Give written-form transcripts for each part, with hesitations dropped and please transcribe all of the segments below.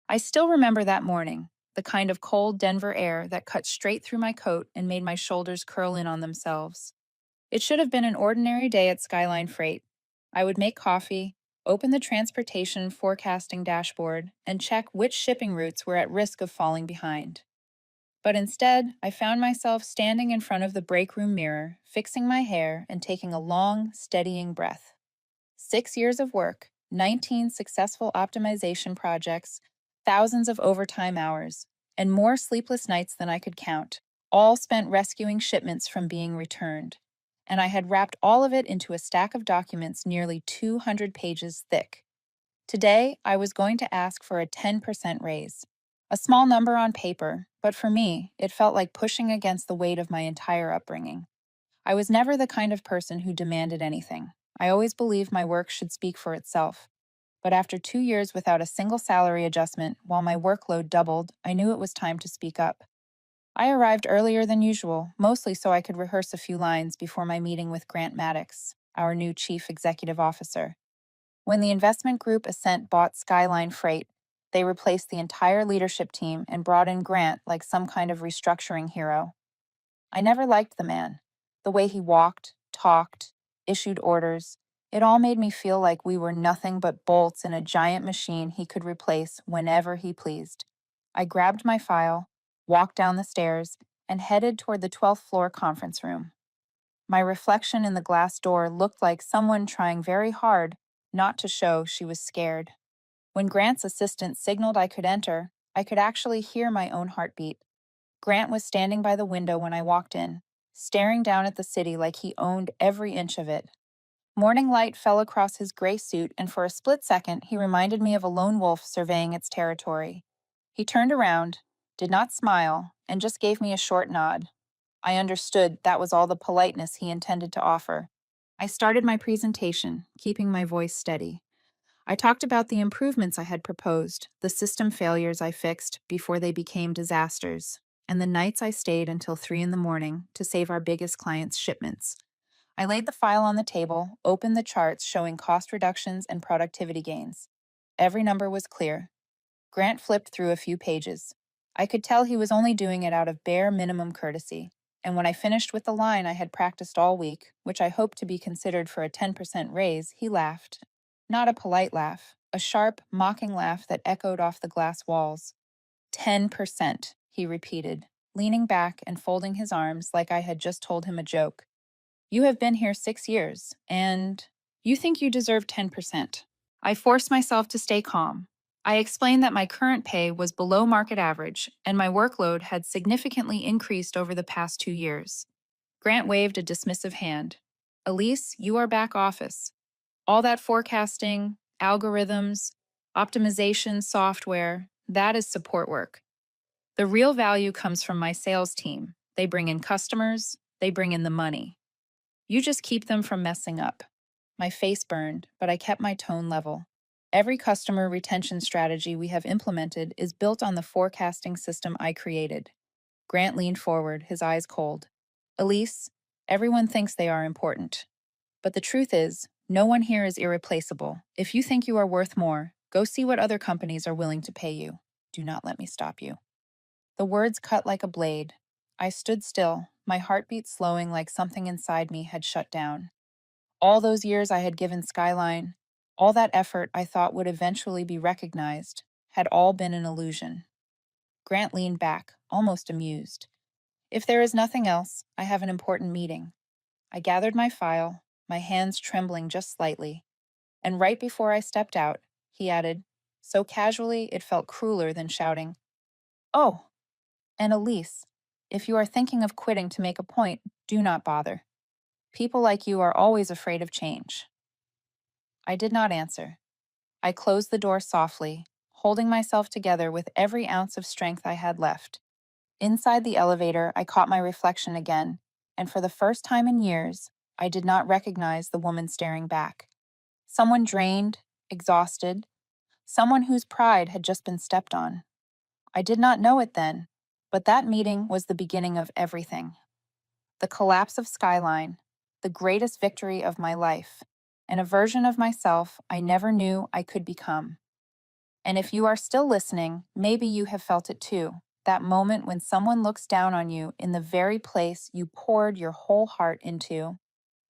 I still remember that morning, the kind of cold Denver air that cut straight through my coat and made my shoulders curl in on themselves. It should have been an ordinary day at Skyline Freight. I would make coffee, open the transportation forecasting dashboard, and check which shipping routes were at risk of falling behind. But instead, I found myself standing in front of the break room mirror, fixing my hair and taking a long, steadying breath. 6 years of work, 19 successful optimization projects, thousands of overtime hours, and more sleepless nights than I could count, all spent rescuing shipments from being returned. And I had wrapped all of it into a stack of documents nearly 200 pages thick. Today, I was going to ask for a 10% raise. A small number on paper, but for me, it felt like pushing against the weight of my entire upbringing. I was never the kind of person who demanded anything. I always believed my work should speak for itself. But after 2 years without a single salary adjustment, while my workload doubled, I knew it was time to speak up. I arrived earlier than usual, mostly so I could rehearse a few lines before my meeting with Grant Maddox, our new chief executive officer. When the investment group Ascent bought Skyline Freight, they replaced the entire leadership team and brought in Grant like some kind of restructuring hero. I never liked the man. The way he walked, talked, issued orders, it all made me feel like we were nothing but bolts in a giant machine he could replace whenever he pleased. I grabbed my file, walked down the stairs, and headed toward the 12th floor conference room. My reflection in the glass door looked like someone trying very hard not to show she was scared. When Grant's assistant signaled I could enter, I could actually hear my own heartbeat. Grant was standing by the window when I walked in, staring down at the city like he owned every inch of it. Morning light fell across his gray suit, and for a split second, he reminded me of a lone wolf surveying its territory. He turned around, did not smile, and just gave me a short nod. I understood that was all the politeness he intended to offer. I started my presentation, keeping my voice steady. I talked about the improvements I had proposed, the system failures I fixed before they became disasters, and the nights I stayed until 3 in the morning to save our biggest clients' shipments. I laid the file on the table, opened the charts showing cost reductions and productivity gains. Every number was clear. Grant flipped through a few pages. I could tell he was only doing it out of bare minimum courtesy, and when I finished with the line I had practiced all week, which I hoped to be considered for a 10% raise, he laughed. Not a polite laugh, a sharp, mocking laugh that echoed off the glass walls. 10%, he repeated, leaning back and folding his arms like I had just told him a joke. You have been here 6 years, and you think you deserve 10%. I forced myself to stay calm. I explained that my current pay was below market average, and my workload had significantly increased over the past 2 years. Grant waved a dismissive hand. Elise, you are back office. All that forecasting, algorithms, optimization software, that is support work. The real value comes from my sales team. They bring in customers, they bring in the money. You just keep them from messing up. My face burned, but I kept my tone level. Every customer retention strategy we have implemented is built on the forecasting system I created. Grant leaned forward, his eyes cold. Elise, everyone thinks they are important. But the truth is, no one here is irreplaceable. If you think you are worth more, go see what other companies are willing to pay you. Do not let me stop you. The words cut like a blade. I stood still, my heartbeat slowing like something inside me had shut down. All those years I had given Skyline, all that effort I thought would eventually be recognized, had all been an illusion. Grant leaned back, almost amused. If there is nothing else, I have an important meeting. I gathered my file, my hands trembling just slightly, and right before I stepped out, he added, so casually it felt crueler than shouting, "Oh, and Elise, if you are thinking of quitting to make a point, do not bother. People like you are always afraid of change." I did not answer. I closed the door softly, holding myself together with every ounce of strength I had left. Inside the elevator, I caught my reflection again, and for the first time in years, I did not recognize the woman staring back. Someone drained, exhausted, someone whose pride had just been stepped on. I did not know it then, but that meeting was the beginning of everything. The collapse of Skyline, the greatest victory of my life, and a version of myself I never knew I could become. And if you are still listening, maybe you have felt it too. That moment when someone looks down on you in the very place you poured your whole heart into.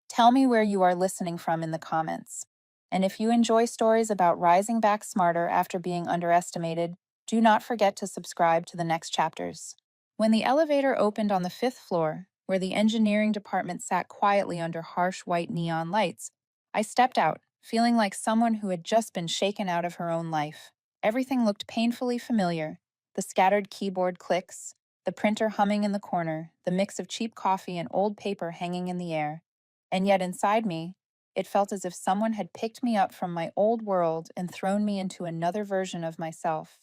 Tell me where you are listening from in the comments. And if you enjoy stories about rising back smarter after being underestimated, do not forget to subscribe to the next chapters. When the elevator opened on the fifth floor, where the engineering department sat quietly under harsh white neon lights, I stepped out, feeling like someone who had just been shaken out of her own life. Everything looked painfully familiar: the scattered keyboard clicks, the printer humming in the corner, the mix of cheap coffee and old paper hanging in the air. And yet inside me, it felt as if someone had picked me up from my old world and thrown me into another version of myself.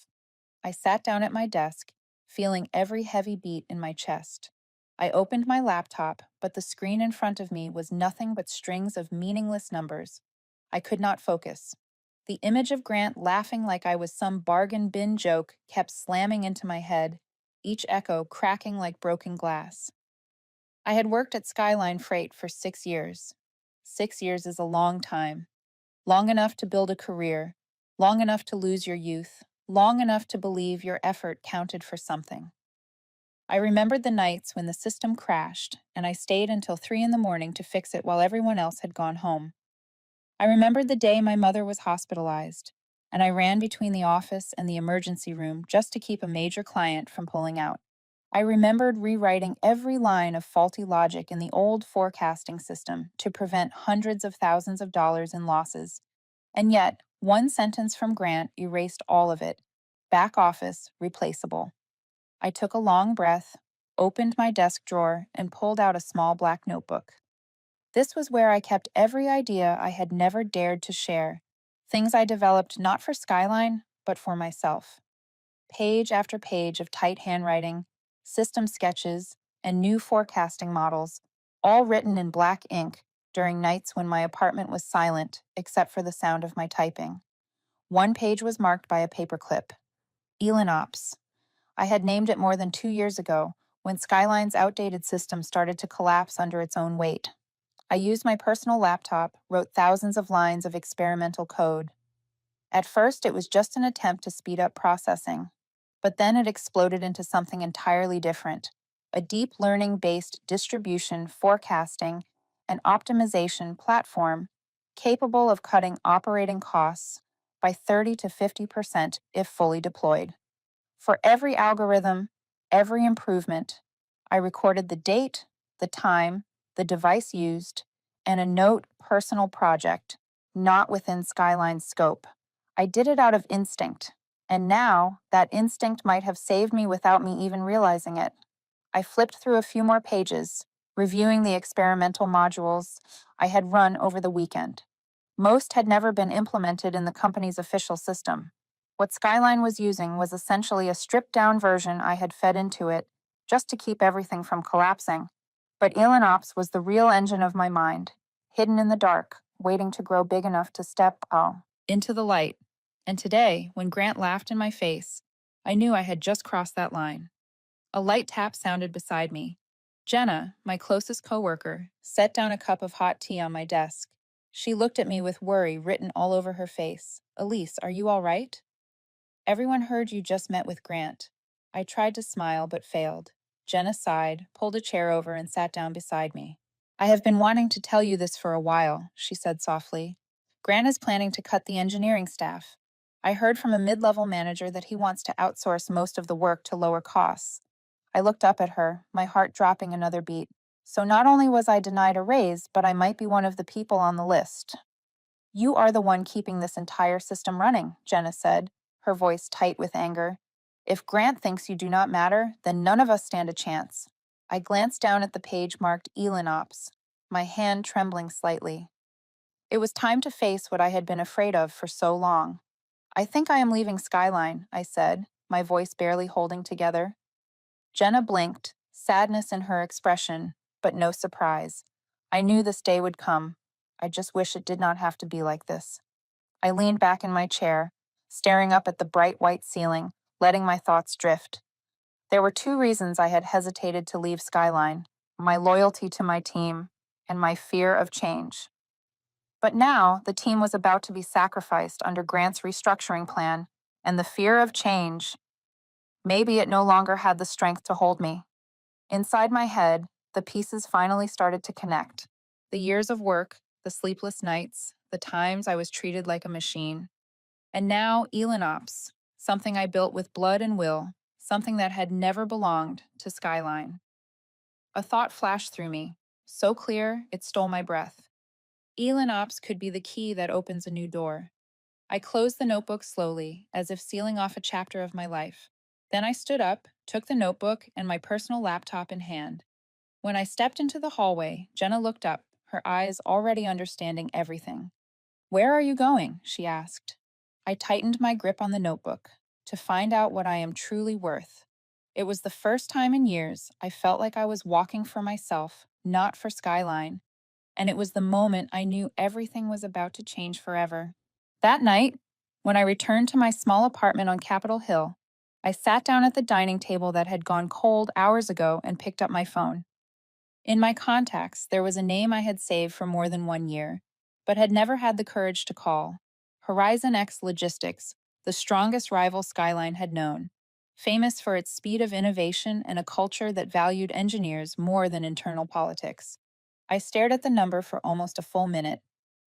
I sat down at my desk, feeling every heavy beat in my chest. I opened my laptop, but the screen in front of me was nothing but strings of meaningless numbers. I could not focus. The image of Grant laughing like I was some bargain bin joke kept slamming into my head, each echo cracking like broken glass. I had worked at Skyline Freight for 6 years. 6 years is a long time. Long enough to build a career, long enough to lose your youth, long enough to believe your effort counted for something. I remembered the nights when the system crashed, and I stayed until 3 in the morning to fix it while everyone else had gone home. I remembered the day my mother was hospitalized, and I ran between the office and the emergency room just to keep a major client from pulling out. I remembered rewriting every line of faulty logic in the old forecasting system to prevent hundreds of thousands of dollars in losses. And yet, one sentence from Grant erased all of it. Back office, replaceable. I took a long breath, opened my desk drawer, and pulled out a small black notebook. This was where I kept every idea I had never dared to share, things I developed not for Skyline, but for myself. Page after page of tight handwriting, system sketches, and new forecasting models, all written in black ink during nights when my apartment was silent except for the sound of my typing. One page was marked by a paperclip. Elinops. I had named it more than 2 years ago, when Skyline's outdated system started to collapse under its own weight. I used my personal laptop, wrote thousands of lines of experimental code. At first, it was just an attempt to speed up processing, but then it exploded into something entirely different: a deep learning-based distribution, forecasting, and optimization platform capable of cutting operating costs by 30 to 50% if fully deployed. For every algorithm, every improvement, I recorded the date, the time, the device used, and a note personal project, not within Skyline's scope. I did it out of instinct, and now that instinct might have saved me without me even realizing it. I flipped through a few more pages, reviewing the experimental modules I had run over the weekend. Most had never been implemented in the company's official system. What Skyline was using was essentially a stripped-down version I had fed into it just to keep everything from collapsing. But ElanOps was the real engine of my mind, hidden in the dark, waiting to grow big enough to step into the light. And today, when Grant laughed in my face, I knew I had just crossed that line. A light tap sounded beside me. Jenna, my closest coworker, set down a cup of hot tea on my desk. She looked at me with worry written all over her face. "Elise, are you all right?" "Everyone heard you just met with Grant." I tried to smile but failed. Jenna sighed, pulled a chair over, and sat down beside me. "I have been wanting to tell you this for a while," she said softly. "Grant is planning to cut the engineering staff. I heard from a mid-level manager that he wants to outsource most of the work to lower costs." I looked up at her, my heart dropping another beat. So not only was I denied a raise, but I might be one of the people on the list. "You are the one keeping this entire system running," Jenna said, her voice tight with anger. "If Grant thinks you do not matter, then none of us stand a chance." I glanced down at the page marked ElanOps, my hand trembling slightly. It was time to face what I had been afraid of for so long. "I think I am leaving Skyline," I said, my voice barely holding together. Jenna blinked, sadness in her expression, but no surprise. I knew this day would come. I just wish it did not have to be like this. I leaned back in my chair, staring up at the bright white ceiling, letting my thoughts drift. There were two reasons I had hesitated to leave Skyline: my loyalty to my team and my fear of change. But now, the team was about to be sacrificed under Grant's restructuring plan, and the fear of change. Maybe it no longer had the strength to hold me. Inside my head, the pieces finally started to connect. The years of work, the sleepless nights, the times I was treated like a machine. And now, Elanops, something I built with blood and will, something that had never belonged to Skyline. A thought flashed through me, so clear it stole my breath. Elanops could be the key that opens a new door. I closed the notebook slowly, as if sealing off a chapter of my life. Then I stood up, took the notebook and my personal laptop in hand. When I stepped into the hallway, Jenna looked up, her eyes already understanding everything. "Where are you going?" she asked. I tightened my grip on the notebook to find out what I am truly worth. It was the first time in years I felt like I was walking for myself, not for Skyline, and it was the moment I knew everything was about to change forever. That night, when I returned to my small apartment on Capitol Hill, I sat down at the dining table that had gone cold hours ago and picked up my phone. In my contacts, there was a name I had saved for more than 1 year, but had never had the courage to call. Horizon X Logistics, the strongest rival Skyline had known, famous for its speed of innovation and a culture that valued engineers more than internal politics. I stared at the number for almost a full minute.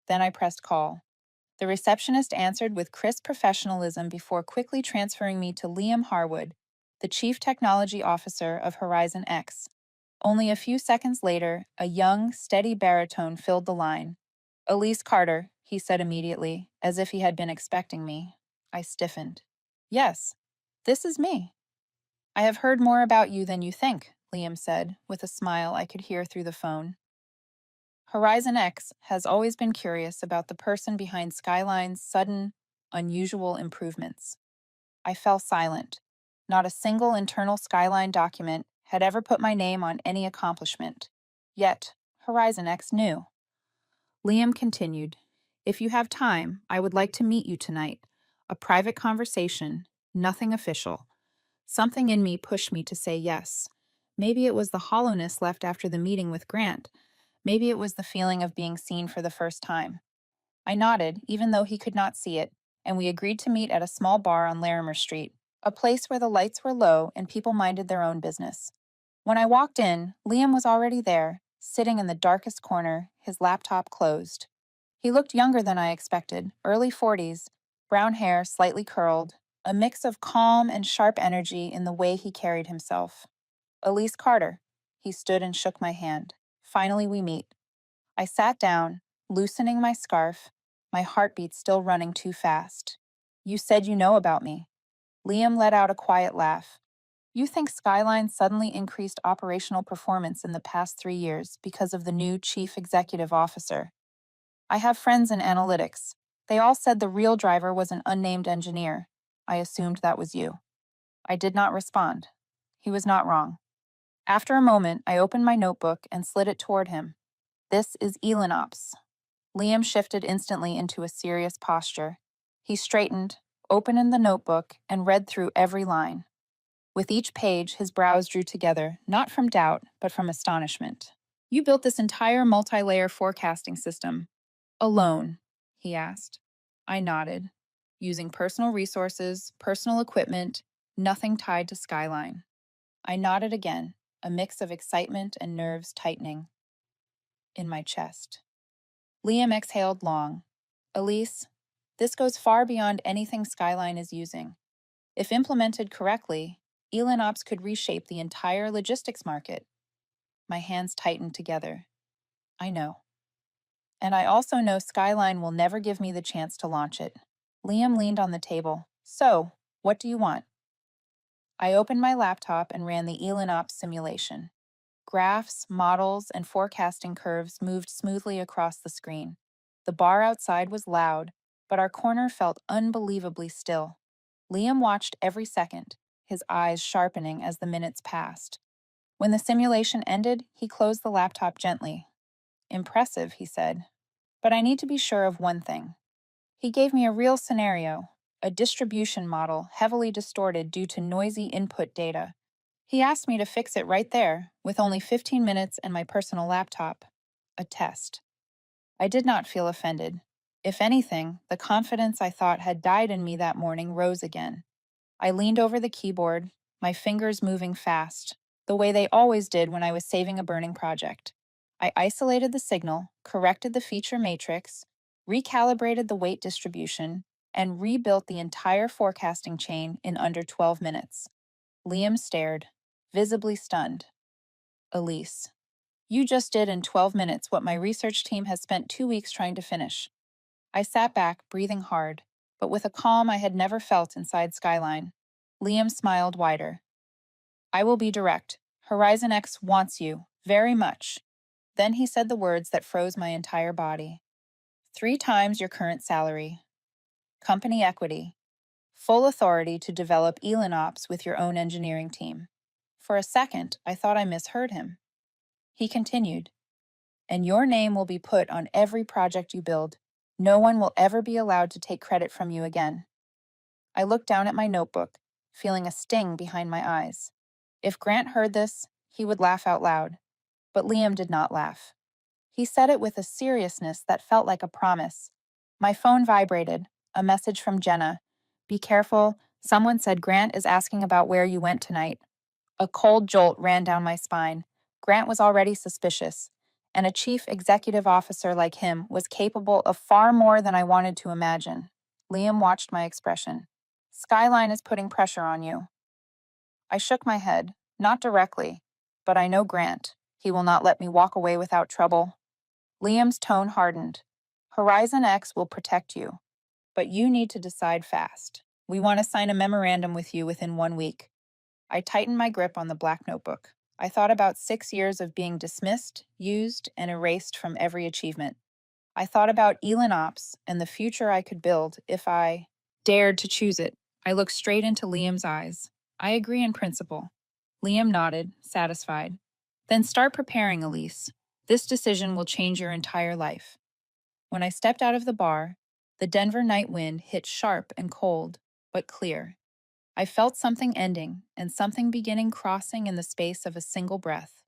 Then I pressed call. The receptionist answered with crisp professionalism before quickly transferring me to Liam Harwood, the Chief Technology Officer of Horizon X. Only a few seconds later, a young, steady baritone filled the line. "Elise Carter," he said immediately, as if he had been expecting me. I stiffened. "Yes, this is me." "I have heard more about you than you think," Liam said, with a smile I could hear through the phone. Horizon X has always been curious about the person behind Skyline's sudden, unusual improvements. I fell silent. Not a single internal Skyline document had ever put my name on any accomplishment. Yet, Horizon X knew. Liam continued, "If you have time, I would like to meet you tonight. A private conversation, nothing official." Something in me pushed me to say yes. Maybe it was the hollowness left after the meeting with Grant. Maybe it was the feeling of being seen for the first time. I nodded, even though he could not see it, and we agreed to meet at a small bar on Larimer Street, a place where the lights were low and people minded their own business. When I walked in, Liam was already there, sitting in the darkest corner, his laptop closed. He looked younger than I expected, early 40s, brown hair slightly curled, a mix of calm and sharp energy in the way he carried himself. "Elise Carter." He stood and shook my hand. "Finally we meet." I sat down, loosening my scarf, my heartbeat still running too fast. "You said you know about me." Liam let out a quiet laugh. "You think Skyline suddenly increased operational performance in the past 3 years because of the new chief executive officer. I have friends in analytics. They all said the real driver was an unnamed engineer. I assumed that was you." I did not respond. He was not wrong. After a moment, I opened my notebook and slid it toward him. "This is Elanops." Liam shifted instantly into a serious posture. He straightened, opened the notebook, and read through every line. With each page, his brows drew together, not from doubt, but from astonishment. "You built this entire multi-layer forecasting system alone?" he asked. I nodded. "Using personal resources, personal equipment, nothing tied to Skyline." I nodded again, a mix of excitement and nerves tightening in my chest. Liam exhaled long. "Elise, this goes far beyond anything Skyline is using. If implemented correctly, Elanops could reshape the entire logistics market." My hands tightened together. "I know. And I also know Skyline will never give me the chance to launch it." Liam leaned on the table. "So, what do you want?" I opened my laptop and ran the Elanops simulation. Graphs, models, and forecasting curves moved smoothly across the screen. The bar outside was loud, but our corner felt unbelievably still. Liam watched every second, his eyes sharpening as the minutes passed. When the simulation ended, he closed the laptop gently. "Impressive," he said. "But I need to be sure of one thing." He gave me a real scenario, a distribution model heavily distorted due to noisy input data. He asked me to fix it right there, with only 15 minutes and my personal laptop. A test. I did not feel offended. If anything, the confidence I thought had died in me that morning rose again. I leaned over the keyboard, my fingers moving fast, the way they always did when I was saving a burning project. I isolated the signal, corrected the feature matrix, recalibrated the weight distribution, and rebuilt the entire forecasting chain in under 12 minutes. Liam stared, visibly stunned. Elise, you just did in 12 minutes what my research team has spent 2 weeks trying to finish. I sat back, breathing hard, but with a calm I had never felt inside Skyline. Liam smiled wider. I will be direct. Horizon X wants you, very much. Then he said the words that froze my entire body. 3 times your current salary. Company equity. Full authority to develop Elon Ops with your own engineering team. For a second, I thought I misheard him. He continued, and your name will be put on every project you build. No one will ever be allowed to take credit from you again. I looked down at my notebook, feeling a sting behind my eyes. If Grant heard this, he would laugh out loud. But Liam did not laugh. He said it with a seriousness that felt like a promise. My phone vibrated, a message from Jenna. Be careful, someone said Grant is asking about where you went tonight. A cold jolt ran down my spine. Grant was already suspicious, and a chief executive officer like him was capable of far more than I wanted to imagine. Liam watched my expression. Skyline is putting pressure on you. I shook my head, not directly, but I know Grant. He will not let me walk away without trouble. Liam's tone hardened. Horizon X will protect you, but you need to decide fast. We want to sign a memorandum with you within 1 week. I tightened my grip on the black notebook. I thought about 6 years of being dismissed, used, and erased from every achievement. I thought about Elon Ops and the future I could build if I dared to choose it. I looked straight into Liam's eyes. I agree in principle. Liam nodded, satisfied. Then start preparing, Elise. This decision will change your entire life. When I stepped out of the bar, the Denver night wind hit sharp and cold, but clear. I felt something ending and something beginning crossing in the space of a single breath.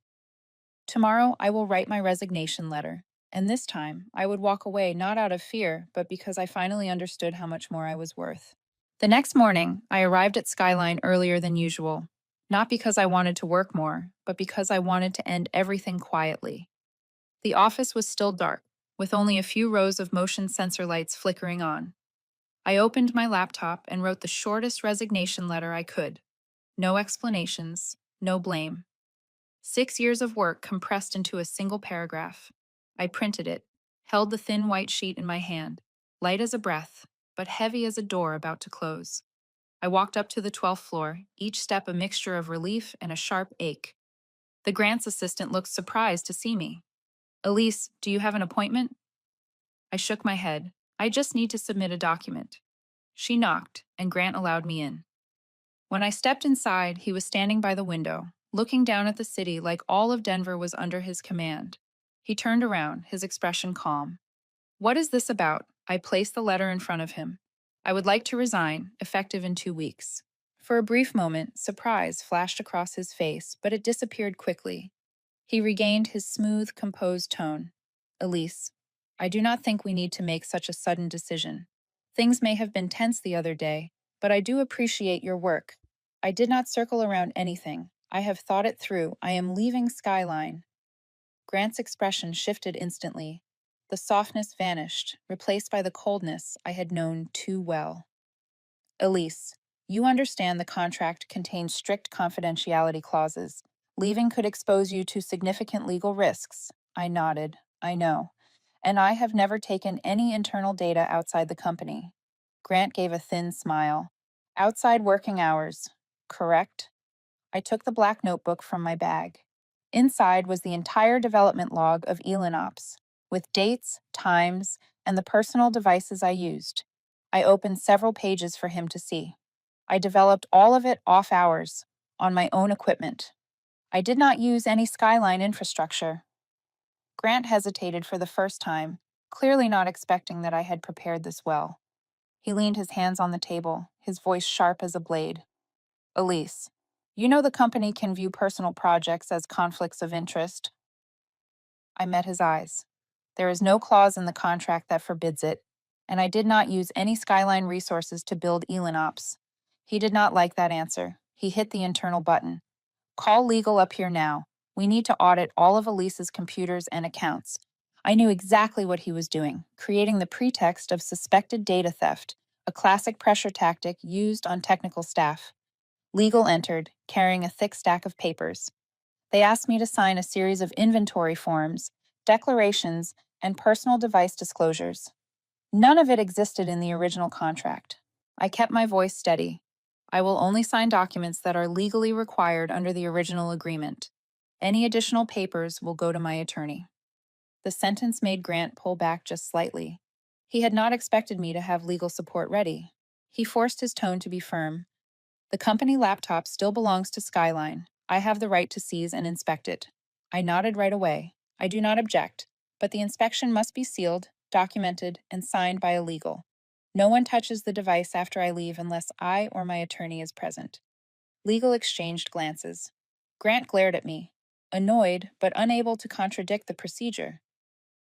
Tomorrow I will write my resignation letter, and this time I would walk away not out of fear, but because I finally understood how much more I was worth. The next morning, I arrived at Skyline earlier than usual, not because I wanted to work more, but because I wanted to end everything quietly. The office was still dark, with only a few rows of motion sensor lights flickering on. I opened my laptop and wrote the shortest resignation letter I could. No explanations, no blame. 6 years of work compressed into a single paragraph. I printed it, held the thin white sheet in my hand, light as a breath, but heavy as a door about to close. I walked up to the 12th floor, each step a mixture of relief and a sharp ache. The grants assistant looked surprised to see me. Elise, do you have an appointment? I shook my head. I just need to submit a document. She knocked, and Grant allowed me in. When I stepped inside, he was standing by the window, looking down at the city like all of Denver was under his command. He turned around, his expression calm. What is this about? I placed the letter in front of him. I would like to resign, effective in 2 weeks. For a brief moment, surprise flashed across his face, but it disappeared quickly. He regained his smooth, composed tone. Elise, I do not think we need to make such a sudden decision. Things may have been tense the other day, but I do appreciate your work. I did not circle around anything. I have thought it through. I am leaving Skyline. Grant's expression shifted instantly. The softness vanished, replaced by the coldness I had known too well. Elise, you understand the contract contains strict confidentiality clauses. Leaving could expose you to significant legal risks. I nodded. I know. And I have never taken any internal data outside the company. Grant gave a thin smile. Outside working hours, correct? I took the black notebook from my bag. Inside was the entire development log of Elon Ops, with dates, times, and the personal devices I used. I opened several pages for him to see. I developed all of it off hours, on my own equipment. I did not use any Skyline infrastructure. Grant hesitated for the first time, clearly not expecting that I had prepared this well. He leaned his hands on the table, his voice sharp as a blade. Elise, you know the company can view personal projects as conflicts of interest. I met his eyes. There is no clause in the contract that forbids it. and I did not use any Skyline resources to build Elinops. He did not like that answer. He hit the internal button. Call legal up here now. We need to audit all of Elise's computers and accounts. I knew exactly what he was doing, creating the pretext of suspected data theft, a classic pressure tactic used on technical staff. Legal entered, carrying a thick stack of papers. They asked me to sign a series of inventory forms, declarations, and personal device disclosures. None of it existed in the original contract. I kept my voice steady. I will only sign documents that are legally required under the original agreement. Any additional papers will go to my attorney. The sentence made Grant pull back just slightly. He had not expected me to have legal support ready. He forced his tone to be firm. The company laptop still belongs to Skyline. I have the right to seize and inspect it. I nodded right away. I do not object, but the inspection must be sealed, documented, and signed by a legal. No one touches the device after I leave unless I or my attorney is present. Legal exchanged glances. Grant glared at me, annoyed but unable to contradict the procedure.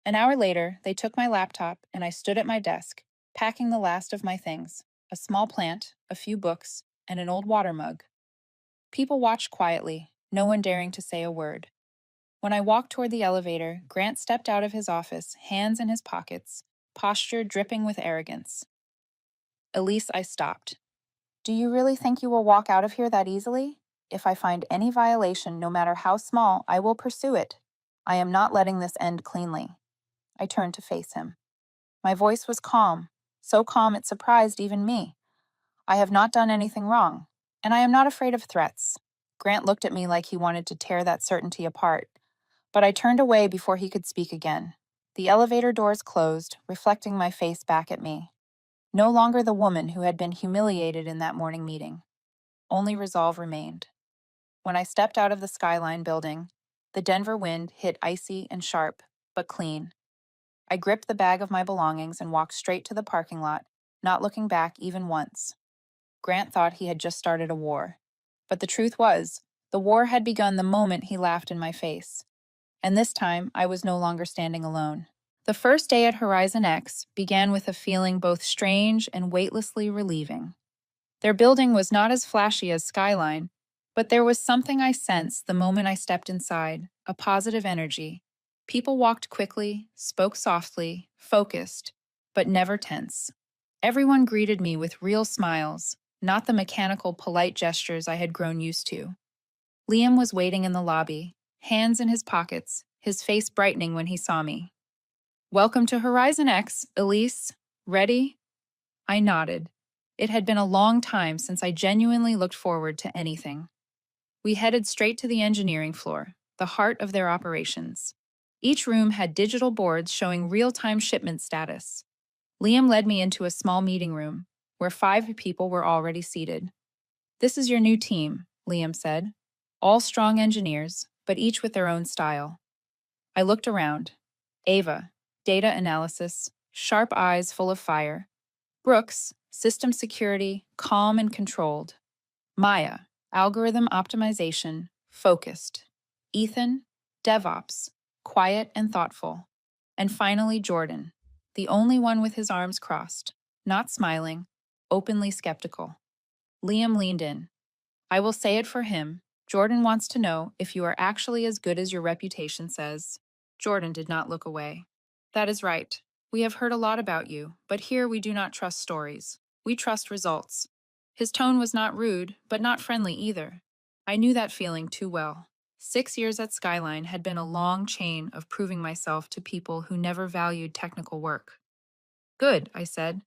An hour later, they took my laptop and I stood at my desk, packing the last of my things: a small plant, a few books, and an old water mug. People watched quietly, no one daring to say a word. When I walked toward the elevator, Grant stepped out of his office, hands in his pockets, posture dripping with arrogance. Elise, I stopped. Do you really think you will walk out of here that easily? If I find any violation, no matter how small, I will pursue it. I am not letting this end cleanly. I turned to face him. My voice was calm, so calm it surprised even me. I have not done anything wrong, and I am not afraid of threats. Grant looked at me like he wanted to tear that certainty apart, but I turned away before he could speak again. The elevator doors closed, reflecting my face back at me. No longer the woman who had been humiliated in that morning meeting. Only resolve remained. When I stepped out of the Skyline building, the Denver wind hit icy and sharp, but clean. I gripped the bag of my belongings and walked straight to the parking lot, not looking back even once. Grant thought he had just started a war. But the truth was, the war had begun the moment he laughed in my face. And this time, I was no longer standing alone. The first day at Horizon X began with a feeling both strange and weightlessly relieving. Their building was not as flashy as Skyline, but there was something I sensed the moment I stepped inside, a positive energy. People walked quickly, spoke softly, focused, but never tense. Everyone greeted me with real smiles, not the mechanical, polite gestures I had grown used to. Liam was waiting in the lobby, hands in his pockets, his face brightening when he saw me. Welcome to Horizon X, Elise. Ready? I nodded. It had been a long time since I genuinely looked forward to anything. We headed straight to the engineering floor, the heart of their operations. Each room had digital boards showing real-time shipment status. Liam led me into a small meeting room, where 5 people were already seated. This is your new team, Liam said. All strong engineers, but each with their own style. I looked around. Ava, data analysis, sharp eyes full of fire. Brooks, system security, calm and controlled. Maya, algorithm optimization, focused. Ethan, DevOps, quiet and thoughtful. And finally, Jordan, the only one with his arms crossed, not smiling, openly skeptical. Liam leaned in. I will say it for him. Jordan wants to know if you are actually as good as your reputation says. Jordan did not look away. That is right. We have heard a lot about you, but here we do not trust stories. We trust results. His tone was not rude, but not friendly either. I knew that feeling too well. 6 years at Skyline had been a long chain of proving myself to people who never valued technical work. Good, I said.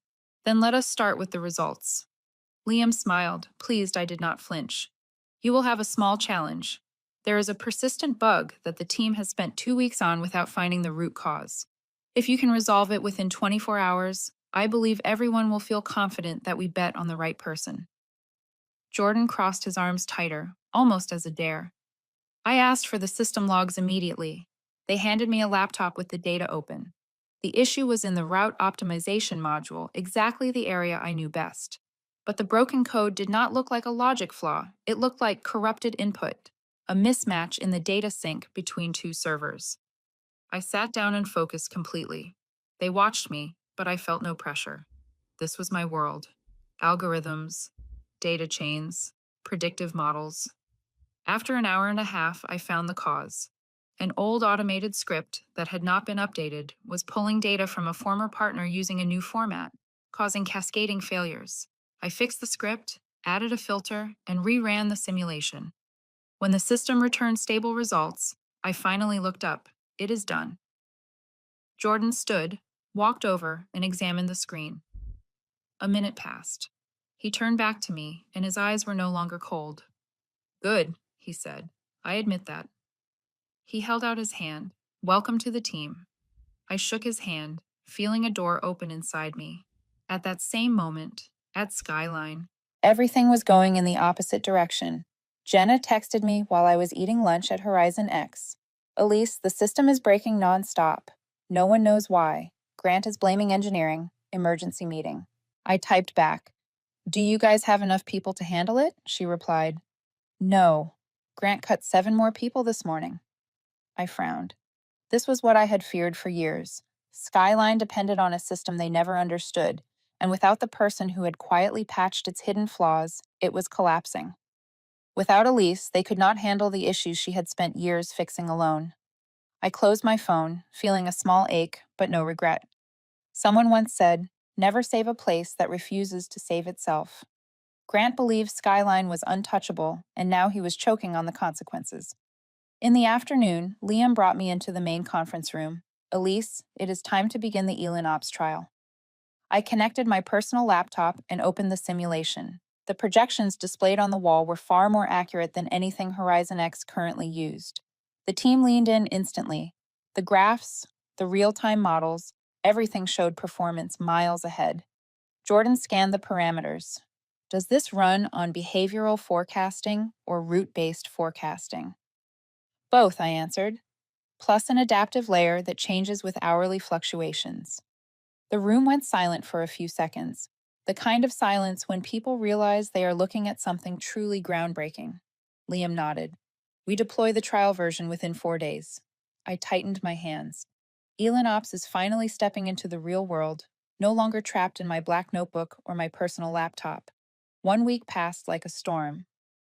Then let us start with the results. Liam smiled, pleased I did not flinch. You will have a small challenge. There is a persistent bug that the team has spent 2 weeks on without finding the root cause. If you can resolve it within 24 hours, I believe everyone will feel confident that we bet on the right person. Jordan crossed his arms tighter, almost as a dare. I asked for the system logs immediately. They handed me a laptop with the data open. The issue was in the route optimization module, exactly the area I knew best. But the broken code did not look like a logic flaw. It looked like corrupted input, a mismatch in the data sync between 2 servers. I sat down and focused completely. They watched me, but I felt no pressure. This was my world. Algorithms, data chains, predictive models. After an hour and a half, I found the cause. An old automated script that had not been updated was pulling data from a former partner using a new format, causing cascading failures. I fixed the script, added a filter, and reran the simulation. When the system returned stable results, I finally looked up. It is done. Jordan stood, walked over, and examined the screen. A minute passed. He turned back to me, and his eyes were no longer cold. Good, he said. I admit that. He held out his hand. Welcome to the team. I shook his hand, feeling a door open inside me. At that same moment, at Skyline, everything was going in the opposite direction. Jenna texted me while I was eating lunch at Horizon X. Elise, the system is breaking nonstop. No one knows why. Grant is blaming engineering. Emergency meeting. I typed back. Do you guys have enough people to handle it? She replied. No. Grant cut 7 more people this morning. I frowned. This was what I had feared for years. Skyline depended on a system they never understood, and without the person who had quietly patched its hidden flaws, it was collapsing. Without Elise, they could not handle the issues she had spent years fixing alone. I closed my phone, feeling a small ache, but no regret. Someone once said, never save a place that refuses to save itself. Grant believed Skyline was untouchable, and now he was choking on the consequences. In the afternoon, Liam brought me into the main conference room. Elise, it is time to begin the Elin Ops trial. I connected my personal laptop and opened the simulation. The projections displayed on the wall were far more accurate than anything Horizon X currently used. The team leaned in instantly. The graphs, the real-time models, everything showed performance miles ahead. Jordan scanned the parameters. Does this run on behavioral forecasting or route-based forecasting? Both, I answered, plus an adaptive layer that changes with hourly fluctuations. The room went silent for a few seconds, the kind of silence when people realize they are looking at something truly groundbreaking. Liam nodded. We deploy the trial version within 4 days. I tightened my hands. Elin Ops is finally stepping into the real world, no longer trapped in my black notebook or my personal laptop. 1 week passed like a storm.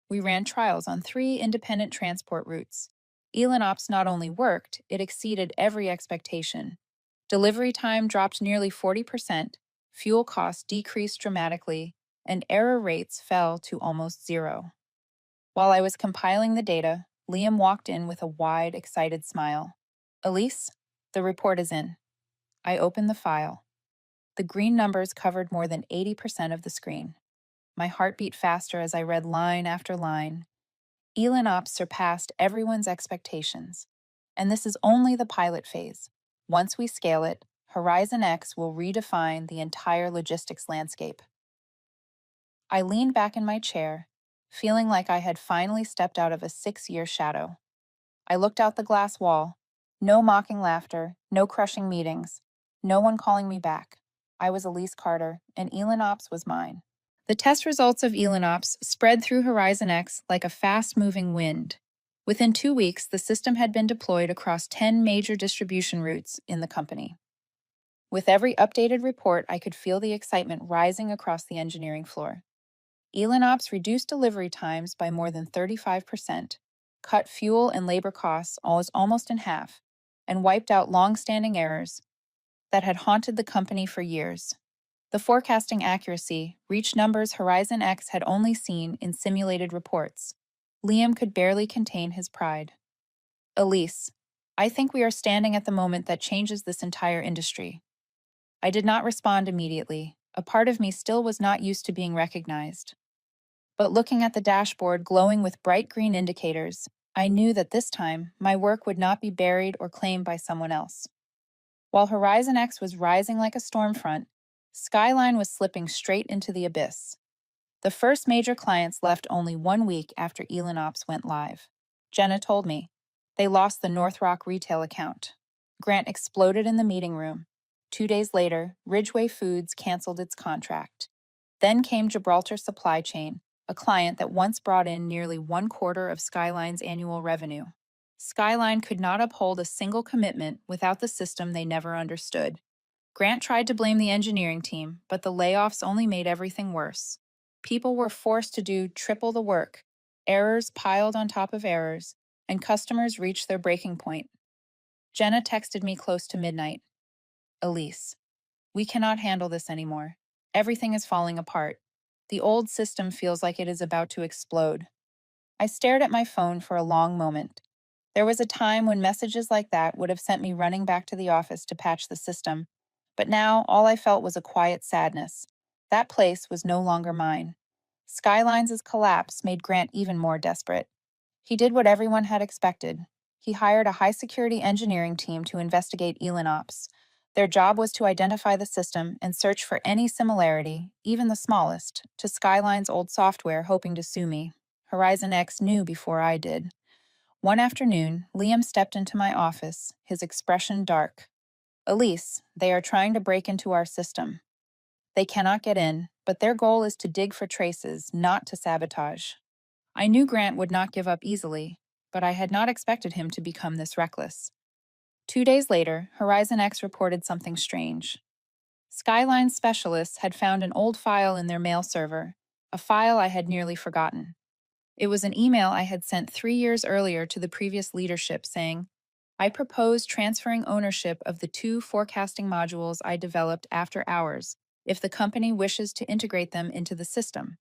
We ran trials on 3 independent transport routes. Elin Ops not only worked, it exceeded every expectation. Delivery time dropped nearly 40%, fuel costs decreased dramatically, and error rates fell to almost zero. While I was compiling the data, Liam walked in with a wide, excited smile. Elise, the report is in. I opened the file. The green numbers covered more than 80% of the screen. My heart beat faster as I read line after line. Elin Ops surpassed everyone's expectations. And this is only the pilot phase. Once we scale it, Horizon X will redefine the entire logistics landscape. I leaned back in my chair, feeling like I had finally stepped out of a 6-year shadow. I looked out the glass wall. No mocking laughter, no crushing meetings, no one calling me back. I was Elise Carter, and Elin Ops was mine. The test results of Elin Ops spread through Horizon X like a fast-moving wind. Within 2 weeks, the system had been deployed across 10 major distribution routes in the company. With every updated report, I could feel the excitement rising across the engineering floor. Elin Ops reduced delivery times by more than 35%, cut fuel and labor costs almost in half, and wiped out long-standing errors that had haunted the company for years. The forecasting accuracy reached numbers Horizon X had only seen in simulated reports. Liam could barely contain his pride. Elise, I think we are standing at the moment that changes this entire industry. I did not respond immediately. A part of me still was not used to being recognized. But looking at the dashboard glowing with bright green indicators, I knew that this time my work would not be buried or claimed by someone else. While Horizon X was rising like a storm front, Skyline was slipping straight into the abyss. The first major clients left only 1 week after Elin Ops went live. Jenna told me. They lost the North Rock retail account. Grant exploded in the meeting room. 2 days later, Ridgeway Foods canceled its contract. Then came Gibraltar Supply Chain, a client that once brought in nearly 1/4 of Skyline's annual revenue. Skyline could not uphold a single commitment without the system they never understood. Grant tried to blame the engineering team, but the layoffs only made everything worse. People were forced to do triple the work, errors piled on top of errors, and customers reached their breaking point. Jenna texted me close to midnight. Elise, we cannot handle this anymore. Everything is falling apart. The old system feels like it is about to explode. I stared at my phone for a long moment. There was a time when messages like that would have sent me running back to the office to patch the system. But now all I felt was a quiet sadness. That place was no longer mine. Skyline's collapse made Grant even more desperate. He did what everyone had expected. He hired a high-security engineering team to investigate Elon Ops. Their job was to identify the system and search for any similarity, even the smallest, to Skyline's old software, hoping to sue me. Horizon X knew before I did. One afternoon, Liam stepped into my office, his expression dark. Elise, they are trying to break into our system. They cannot get in, but their goal is to dig for traces, not to sabotage. I knew Grant would not give up easily, but I had not expected him to become this reckless. 2 days later, Horizon X reported something strange. Skyline specialists had found an old file in their mail server, a file I had nearly forgotten. It was an email I had sent 3 years earlier to the previous leadership saying, I propose transferring ownership of the 2 forecasting modules I developed after hours if the company wishes to integrate them into the system.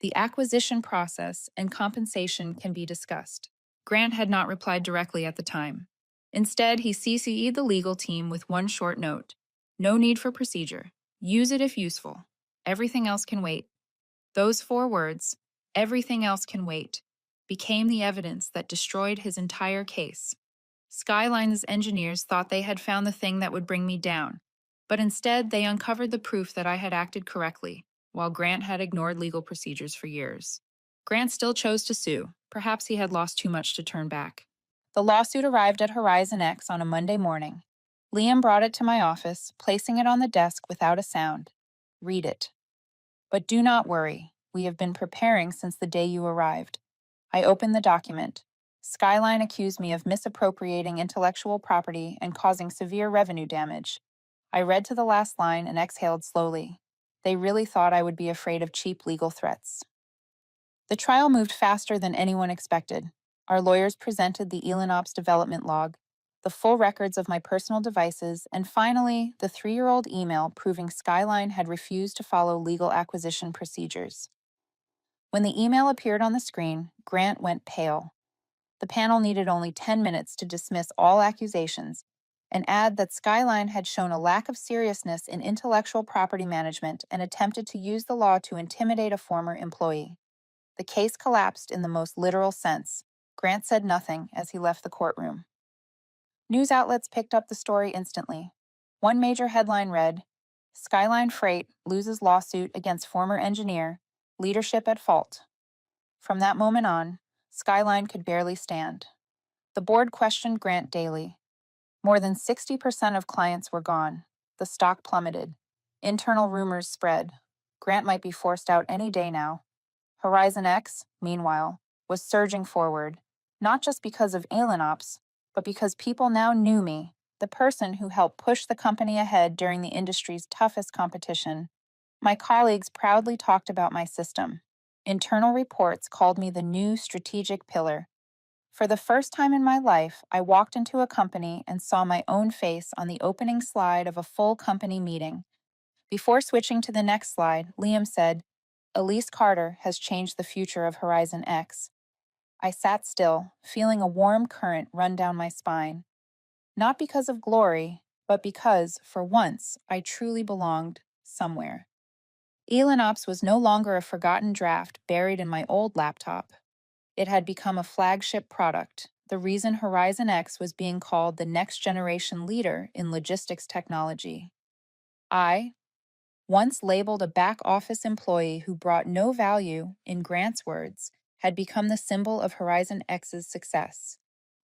The acquisition process and compensation can be discussed. Grant had not replied directly at the time. Instead, he CC'd the legal team with one short note. No need for procedure. Use it if useful. Everything else can wait. Those 4 words, everything else can wait, became the evidence that destroyed his entire case. Skyline's engineers thought they had found the thing that would bring me down, but instead they uncovered the proof that I had acted correctly, while Grant had ignored legal procedures for years. Grant still chose to sue. Perhaps he had lost too much to turn back. The lawsuit arrived at Horizon X on a Monday morning. Liam brought it to my office, placing it on the desk without a sound. Read it. But do not worry. We have been preparing since the day you arrived. I opened the document. Skyline accused me of misappropriating intellectual property and causing severe revenue damage. I read to the last line and exhaled slowly. They really thought I would be afraid of cheap legal threats. The trial moved faster than anyone expected. Our lawyers presented the Elon Ops development log, the full records of my personal devices, and finally, the 3-year-old email proving Skyline had refused to follow legal acquisition procedures. When the email appeared on the screen, Grant went pale. The panel needed only 10 minutes to dismiss all accusations and add that Skyline had shown a lack of seriousness in intellectual property management and attempted to use the law to intimidate a former employee. The case collapsed in the most literal sense. Grant said nothing as he left the courtroom. News outlets picked up the story instantly. One major headline read, Skyline Freight loses lawsuit against former engineer, leadership at fault. From that moment on, Skyline could barely stand. The board questioned Grant daily. More than 60% of clients were gone. The stock plummeted. Internal rumors spread. Grant might be forced out any day now. Horizon X, meanwhile, was surging forward, not just because of Elon Ops, but because people now knew me, the person who helped push the company ahead during the industry's toughest competition. My colleagues proudly talked about my system. Internal reports called me the new strategic pillar. For the first time in my life, I walked into a company and saw my own face on the opening slide of a full company meeting. Before switching to the next slide, Liam said, Elise Carter has changed the future of Horizon X. I sat still, feeling a warm current run down my spine. Not because of glory, but because, for once, I truly belonged somewhere. Elon Ops was no longer a forgotten draft buried in my old laptop. It had become a flagship product, the reason Horizon X was being called the next generation leader in logistics technology. I, once labeled a back office employee who brought no value, in Grant's words, had become the symbol of Horizon X's success.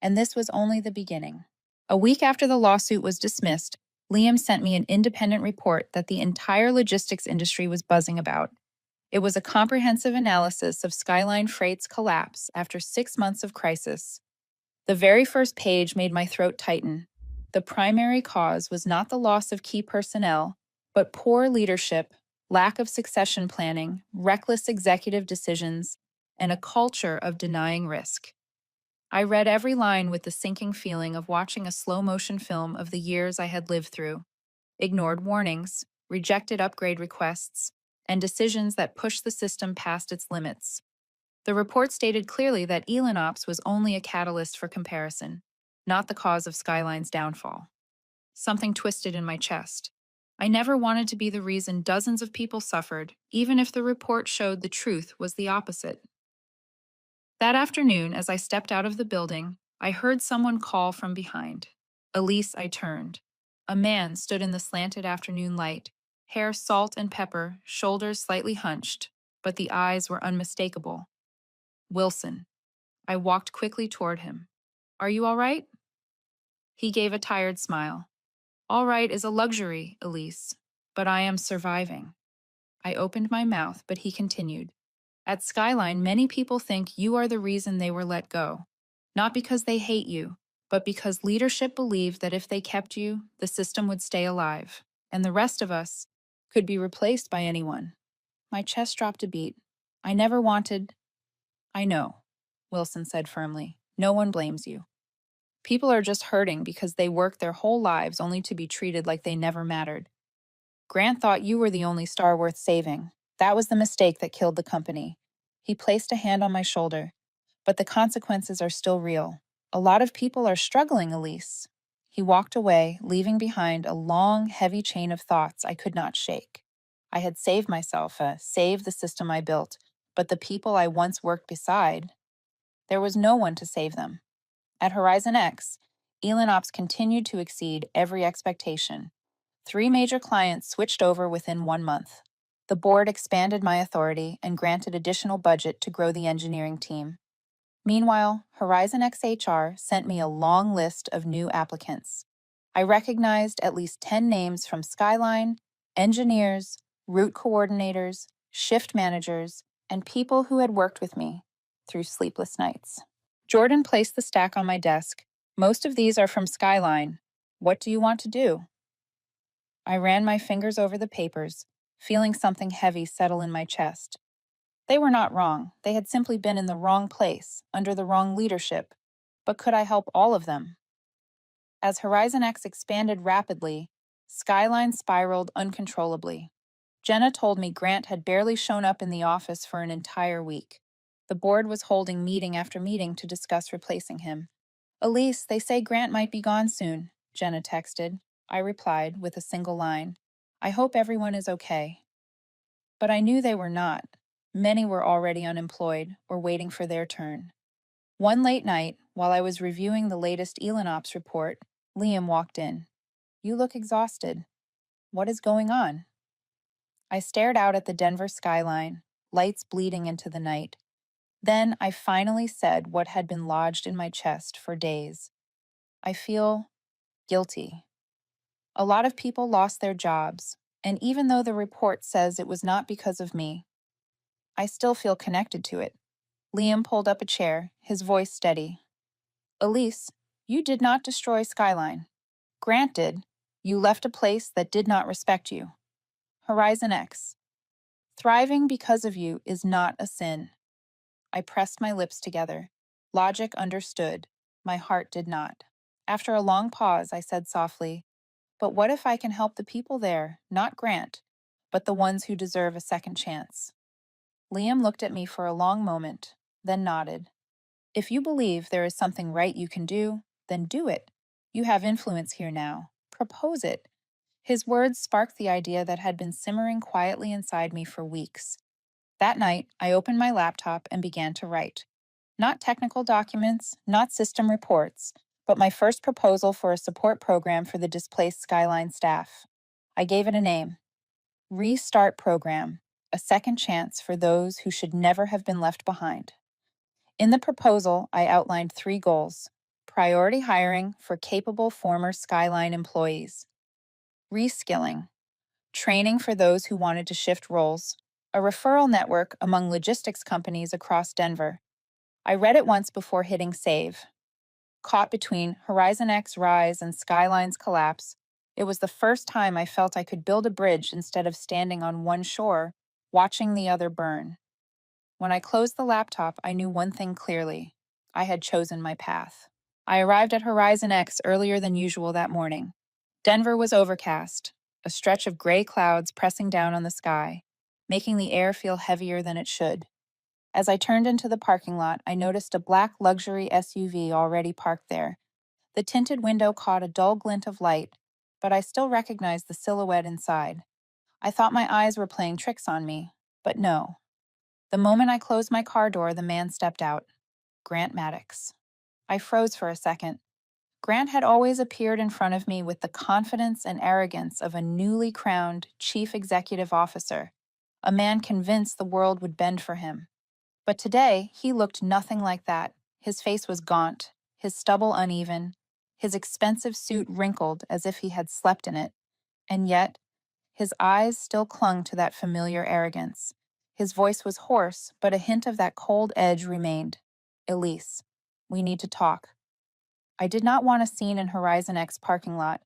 And this was only the beginning. A week after the lawsuit was dismissed, Liam sent me an independent report that the entire logistics industry was buzzing about. It was a comprehensive analysis of Skyline Freight's collapse after 6 months of crisis. The very first page made my throat tighten. The primary cause was not the loss of key personnel, but poor leadership, lack of succession planning, reckless executive decisions, and a culture of denying risk. I read every line with the sinking feeling of watching a slow motion film of the years I had lived through, ignored warnings, rejected upgrade requests, and decisions that pushed the system past its limits. The report stated clearly that Elanops was only a catalyst for comparison, not the cause of Skyline's downfall. Something twisted in my chest. I never wanted to be the reason dozens of people suffered, even if the report showed the truth was the opposite. That afternoon, as I stepped out of the building, I heard someone call from behind. Elise, I turned. A man stood in the slanted afternoon light, hair salt and pepper, shoulders slightly hunched, but the eyes were unmistakable. Wilson. I walked quickly toward him. Are you all right? He gave a tired smile. All right is a luxury, Elise, but I am surviving. I opened my mouth, but he continued. At Skyline, many people think you are the reason they were let go. Not because they hate you, but because leadership believed that if they kept you, the system would stay alive, and the rest of us could be replaced by anyone. My chest dropped a beat. I never wanted. I know, Wilson said firmly. No one blames you. People are just hurting because they worked their whole lives only to be treated like they never mattered. Grant thought you were the only star worth saving. That was the mistake that killed the company. He placed a hand on my shoulder. But the consequences are still real. A lot of people are struggling, Elise. He walked away, leaving behind a long, heavy chain of thoughts I could not shake. I had saved myself, saved the system I built, but the people I once worked beside, there was no one to save them. At Horizon X, Elanops continued to exceed every expectation. 3 major clients switched over within 1 month. The board expanded my authority and granted additional budget to grow the engineering team. Meanwhile, Horizon X HR sent me a long list of new applicants. I recognized at least 10 names from Skyline, engineers, route coordinators, shift managers, and people who had worked with me through sleepless nights. Jordan placed the stack on my desk. Most of these are from Skyline. What do you want to do? I ran my fingers over the papers, feeling something heavy settle in my chest. They were not wrong. They had simply been in the wrong place, under the wrong leadership. But could I help all of them? As Horizon X expanded rapidly, Skyline spiraled uncontrollably. Jenna told me Grant had barely shown up in the office for an entire week. The board was holding meeting after meeting to discuss replacing him. Elise, they say Grant might be gone soon, Jenna texted. I replied with a single line. I hope everyone is okay. But I knew they were not. Many were already unemployed or waiting for their turn. One late night, while I was reviewing the latest Elanops report, Liam walked in. You look exhausted. What is going on? I stared out at the Denver skyline, lights bleeding into the night. Then I finally said what had been lodged in my chest for days. I feel guilty. A lot of people lost their jobs, and even though the report says it was not because of me, I still feel connected to it. Liam pulled up a chair, his voice steady. Elise, you did not destroy Skyline. Granted, you left a place that did not respect you. Horizon X. Thriving because of you is not a sin. I pressed my lips together. Logic understood. My heart did not. After a long pause, I said softly, but what if I can help the people there, not Grant, but the ones who deserve a second chance? Liam looked at me for a long moment, then nodded. If you believe there is something right you can do, then do it. You have influence here now. Propose it. His words sparked the idea that had been simmering quietly inside me for weeks. That night, I opened my laptop and began to write. Not technical documents, not system reports, but my first proposal for a support program for the displaced Skyline staff. I gave it a name. Restart Program, a second chance for those who should never have been left behind. In the proposal, I outlined 3 goals. Priority hiring for capable former Skyline employees. Reskilling, training for those who wanted to shift roles. A referral network among logistics companies across Denver. I read it once before hitting save. Caught between Horizon X rise and Skyline's collapse, it was the first time I felt I could build a bridge instead of standing on one shore, watching the other burn. When I closed the laptop, I knew one thing clearly. I had chosen my path. I arrived at Horizon X earlier than usual that morning. Denver was overcast, a stretch of gray clouds pressing down on the sky, making the air feel heavier than it should. As I turned into the parking lot, I noticed a black luxury SUV already parked there. The tinted window caught a dull glint of light, but I still recognized the silhouette inside. I thought my eyes were playing tricks on me, but no. The moment I closed my car door, the man stepped out. Grant Maddox. I froze for a second. Grant had always appeared in front of me with the confidence and arrogance of a newly crowned chief executive officer, a man convinced the world would bend for him. But today, he looked nothing like that. His face was gaunt, his stubble uneven, his expensive suit wrinkled as if he had slept in it, and yet, his eyes still clung to that familiar arrogance. His voice was hoarse, but a hint of that cold edge remained. Elise, we need to talk. I did not want a scene in Horizon X parking lot,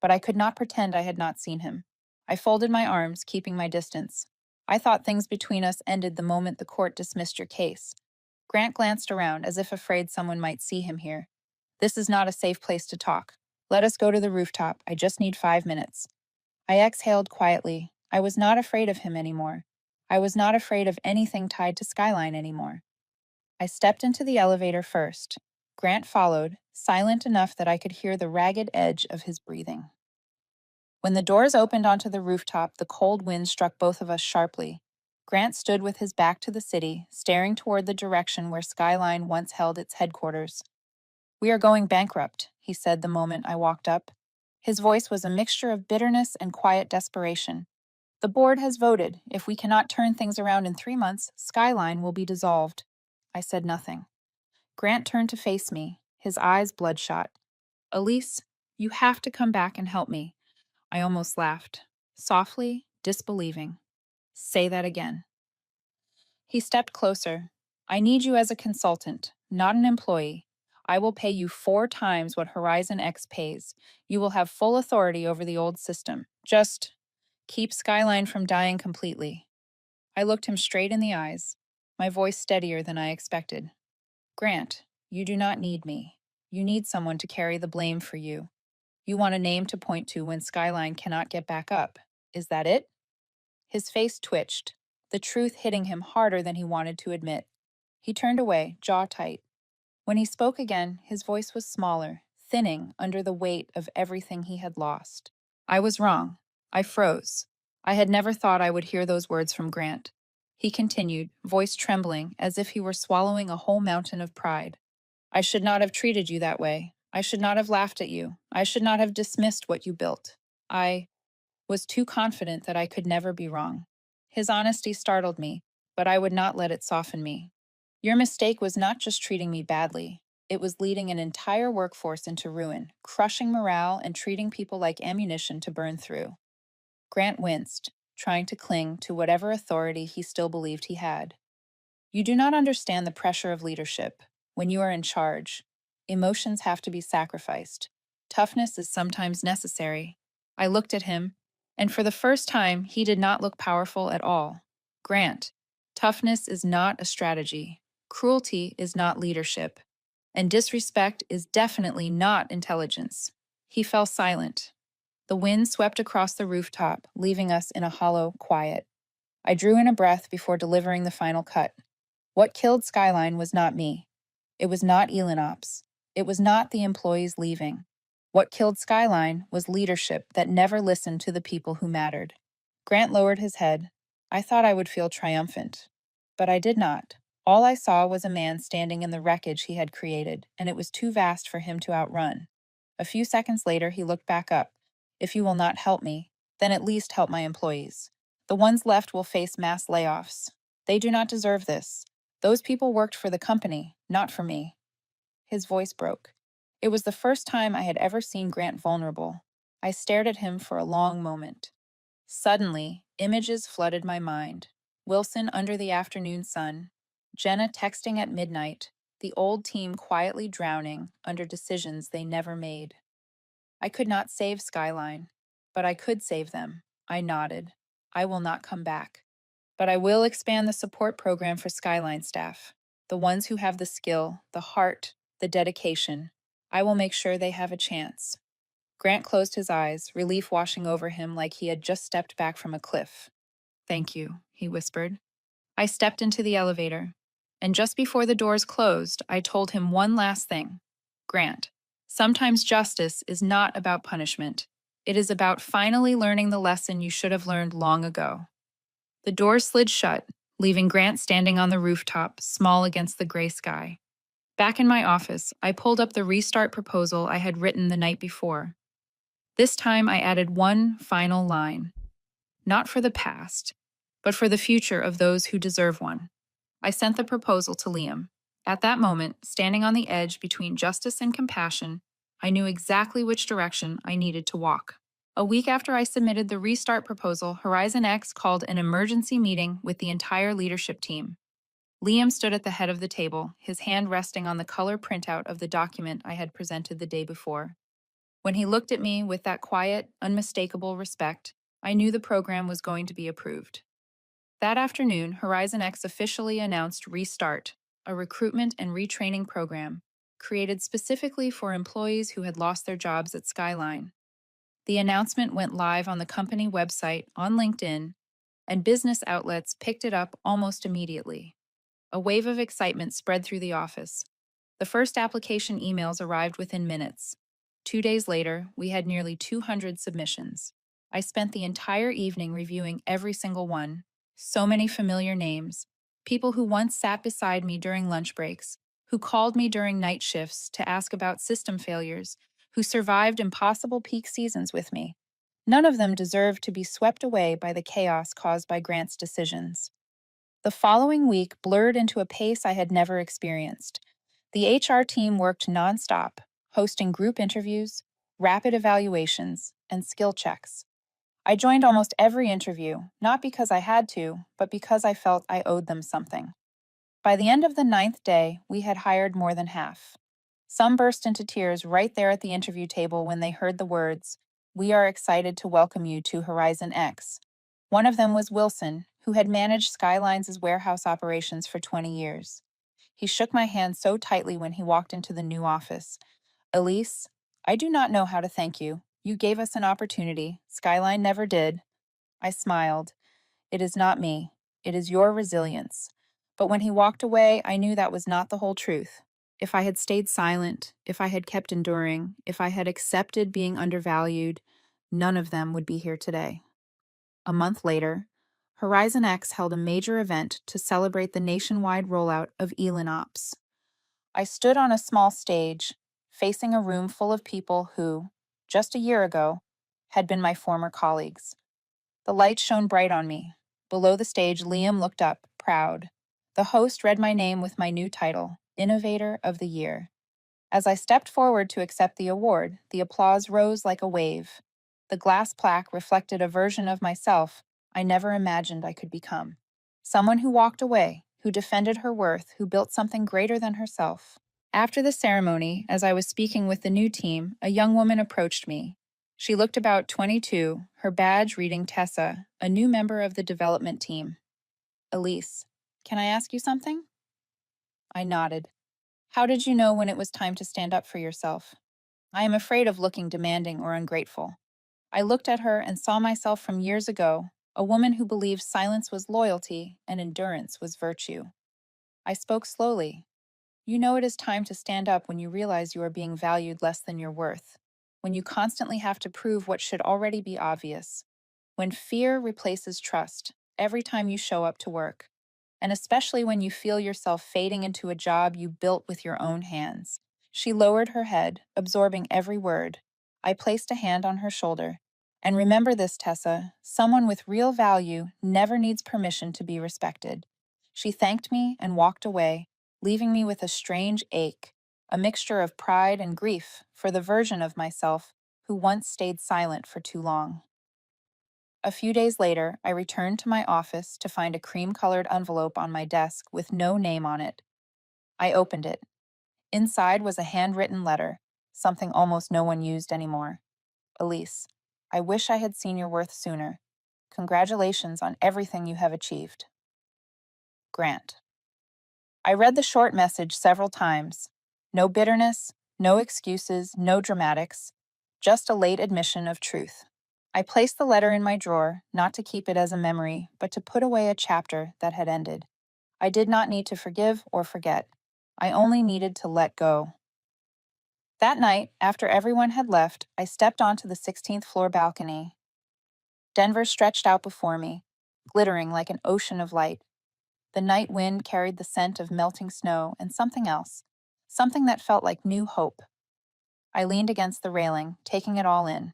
but I could not pretend I had not seen him. I folded my arms, keeping my distance. I thought things between us ended the moment the court dismissed your case. Grant glanced around, as if afraid someone might see him here. This is not a safe place to talk. Let us go to the rooftop. I just need 5 minutes. I exhaled quietly. I was not afraid of him anymore. I was not afraid of anything tied to Skyline anymore. I stepped into the elevator first. Grant followed, silent enough that I could hear the ragged edge of his breathing. When the doors opened onto the rooftop, the cold wind struck both of us sharply. Grant stood with his back to the city, staring toward the direction where Skyline once held its headquarters. "We are going bankrupt," he said the moment I walked up. His voice was a mixture of bitterness and quiet desperation. "The board has voted. If we cannot turn things around in 3 months, Skyline will be dissolved." I said nothing. Grant turned to face me, his eyes bloodshot. "Elise, you have to come back and help me." I almost laughed, softly, disbelieving. "Say that again." He stepped closer. "I need you as a consultant, not an employee. I will pay you 4 times what Horizon X pays. You will have full authority over the old system. Just keep Skyline from dying completely." I looked him straight in the eyes, my voice steadier than I expected. "Grant, you do not need me. You need someone to carry the blame for you. You want a name to point to when Skyline cannot get back up. Is that it?" His face twitched, the truth hitting him harder than he wanted to admit. He turned away, jaw tight. When he spoke again, his voice was smaller, thinning under the weight of everything he had lost. I was wrong. I froze. I had never thought I would hear those words from Grant. He continued, voice trembling, as if he were swallowing a whole mountain of pride. "I should not have treated you that way. I should not have laughed at you. I should not have dismissed what you built. I was too confident that I could never be wrong." His honesty startled me, but I would not let it soften me. "Your mistake was not just treating me badly. It was leading an entire workforce into ruin, crushing morale and treating people like ammunition to burn through." Grant winced, trying to cling to whatever authority he still believed he had. "You do not understand the pressure of leadership. When you are in charge, emotions have to be sacrificed. Toughness is sometimes necessary." I looked at him, and for the first time, he did not look powerful at all. "Grant, toughness is not a strategy. Cruelty is not leadership. And disrespect is definitely not intelligence." He fell silent. The wind swept across the rooftop, leaving us in a hollow quiet. I drew in a breath before delivering the final cut. What killed Skyline was not me. It was not Elon Ops. It was not the employees leaving. What killed Skyline was leadership that never listened to the people who mattered. Grant lowered his head. I thought I would feel triumphant. But I did not. All I saw was a man standing in the wreckage he had created, and it was too vast for him to outrun. A few seconds later, he looked back up. "If you will not help me, then at least help my employees. The ones left will face mass layoffs. They do not deserve this. Those people worked for the company, not for me." His voice broke. It was the first time I had ever seen Grant vulnerable. I stared at him for a long moment. Suddenly, images flooded my mind. Wilson under the afternoon sun, Jenna texting at midnight, the old team quietly drowning under decisions they never made. I could not save Skyline, but I could save them. I nodded. I will not come back. But I will expand the support program for Skyline staff, the ones who have the skill, the heart, the dedication. I will make sure they have a chance. Grant closed his eyes, relief washing over him like he had just stepped back from a cliff. Thank you, he whispered. I stepped into the elevator, and just before the doors closed, I told him one last thing. Grant, sometimes justice is not about punishment. It is about finally learning the lesson you should have learned long ago. The door slid shut, leaving Grant standing on the rooftop, small against the gray sky. Back in my office, I pulled up the restart proposal I had written the night before. This time I added one final line. Not for the past, but for the future of those who deserve one. I sent the proposal to Liam. At that moment, standing on the edge between justice and compassion, I knew exactly which direction I needed to walk. A week after I submitted the restart proposal, Horizon X called an emergency meeting with the entire leadership team. Liam stood at the head of the table, his hand resting on the color printout of the document I had presented the day before. When he looked at me with that quiet, unmistakable respect, I knew the program was going to be approved. That afternoon, Horizon X officially announced Restart, a recruitment and retraining program created specifically for employees who had lost their jobs at Skyline. The announcement went live on the company website, on LinkedIn, and business outlets picked it up almost immediately. A wave of excitement spread through the office. The first application emails arrived within minutes. 2 days later, we had nearly 200 submissions. I spent the entire evening reviewing every single one. So many familiar names. People who once sat beside me during lunch breaks, who called me during night shifts to ask about system failures, who survived impossible peak seasons with me. None of them deserved to be swept away by the chaos caused by Grant's decisions. The following week blurred into a pace I had never experienced. The HR team worked nonstop, hosting group interviews, rapid evaluations, and skill checks. I joined almost every interview, not because I had to, but because I felt I owed them something. By the end of the 9th day, we had hired more than half. Some burst into tears right there at the interview table when they heard the words, "We are excited to welcome you to Horizon X." One of them was Wilson, who had managed Skyline's warehouse operations for 20 years. He shook my hand so tightly when he walked into the new office. "Elise, I do not know how to thank you. You gave us an opportunity. Skyline never did." I smiled. "It is not me. It is your resilience." But when he walked away, I knew that was not the whole truth. If I had stayed silent, if I had kept enduring, if I had accepted being undervalued, none of them would be here today. A month later, Horizon X held a major event to celebrate the nationwide rollout of Elin Ops. I stood on a small stage, facing a room full of people who, just a year ago, had been my former colleagues. The light shone bright on me. Below the stage, Liam looked up, proud. The host read my name with my new title, Innovator of the Year. As I stepped forward to accept the award, the applause rose like a wave. The glass plaque reflected a version of myself I never imagined I could become. Someone who walked away, who defended her worth, who built something greater than herself. After the ceremony, as I was speaking with the new team, a young woman approached me. She looked about 22, her badge reading Tessa, a new member of the development team. "Elise, can I ask you something?" I nodded. "How did you know when it was time to stand up for yourself?" I am afraid of looking demanding or ungrateful. I looked at her and saw myself from years ago, a woman who believed silence was loyalty and endurance was virtue. I spoke slowly. "You know it is time to stand up when you realize you are being valued less than your worth, when you constantly have to prove what should already be obvious, when fear replaces trust every time you show up to work, and especially when you feel yourself fading into a job you built with your own hands." She lowered her head, absorbing every word. I placed a hand on her shoulder. "And remember this, Tessa, someone with real value never needs permission to be respected." She thanked me and walked away, leaving me with a strange ache, a mixture of pride and grief for the version of myself who once stayed silent for too long. A few days later, I returned to my office to find a cream-colored envelope on my desk with no name on it. I opened it. Inside was a handwritten letter, something almost no one used anymore. Elise, I wish I had seen your worth sooner. Congratulations on everything you have achieved. Grant. I read the short message several times. No bitterness, no excuses, no dramatics, just a late admission of truth. I placed the letter in my drawer, not to keep it as a memory, but to put away a chapter that had ended. I did not need to forgive or forget. I only needed to let go. That night, after everyone had left, I stepped onto the 16th floor balcony. Denver stretched out before me, glittering like an ocean of light. The night wind carried the scent of melting snow and something else, something that felt like new hope. I leaned against the railing, taking it all in.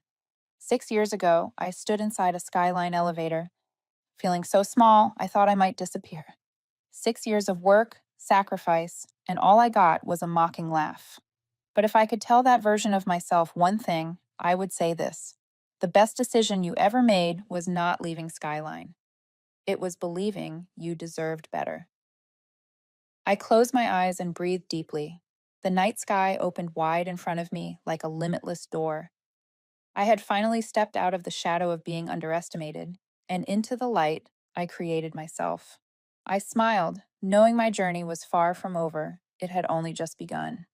6 years ago, I stood inside a Skyline elevator, feeling so small I thought I might disappear. 6 years of work, sacrifice, and all I got was a mocking laugh. But if I could tell that version of myself one thing, I would say this. The best decision you ever made was not leaving Skyline. It was believing you deserved better. I closed my eyes and breathed deeply. The night sky opened wide in front of me like a limitless door. I had finally stepped out of the shadow of being underestimated and into the light I created myself. I smiled, knowing my journey was far from over. It had only just begun.